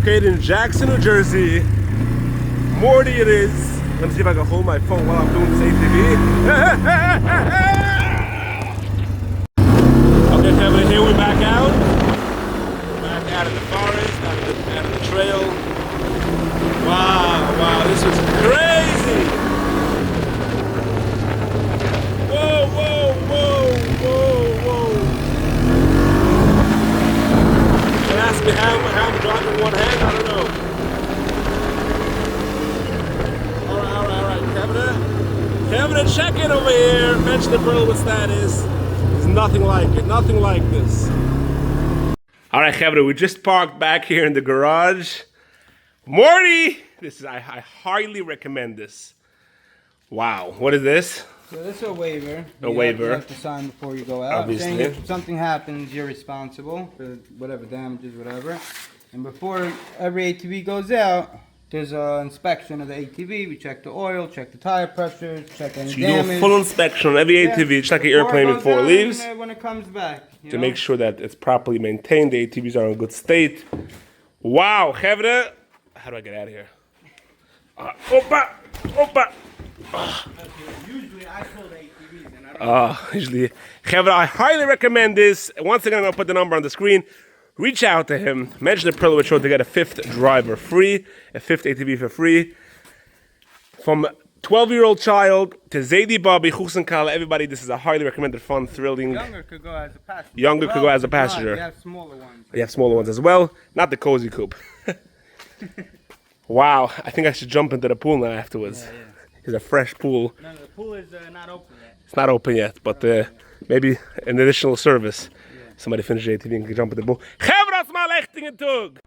Located in Jackson, New Jersey. Morty it is. Let me see if I can hold my phone while I'm doing this ATV. Okay, Kevin, here we're back out. Back out of the forest, out of the trail. Wow, this was crazy. Whoa. You can ask me how I'm driving one hand, I don't know. Alright, Kevin, check in over here. Mention the Perlowitz status. There's nothing like it, nothing like this. Alright, Kevin, we just parked back here in the garage. Morty! I highly recommend this. Wow, what is this? So this is a waiver. You have to sign before you go out. Obviously. Saying if something happens, you're responsible for whatever damages, whatever. And before every ATV goes out, there's an inspection of the ATV. We check the oil, check the tire pressure, check any damage. You do a full inspection on every ATV, check the airplane before it leaves. When it comes back. To make sure that it's properly maintained, the ATVs are in good state. Wow, Kevin. How do I get out of here? Opa! Usually I pull the ATVs and I don't Usually. Kevin, I highly recommend this. Once again, I'm going to put the number on the screen. Reach out to him. Mention the Perlowitz show to get a 5th driver free, a 5th ATV for free. From 12-year-old child to Zaidi Bobby, Chusen Kala, everybody, this is a highly recommended, fun, thrilling. Younger could go as a passenger. Could go as a passenger. We have smaller ones. You have smaller ones as well. Not the cozy coupe. Wow, I think I should jump into the pool now afterwards. Yeah. It's a fresh pool. No, the pool is not open yet. It's not open yet, but maybe an additional service. Somebody finish the ATV and can jump in the pool. Chevras mal echtingen tug!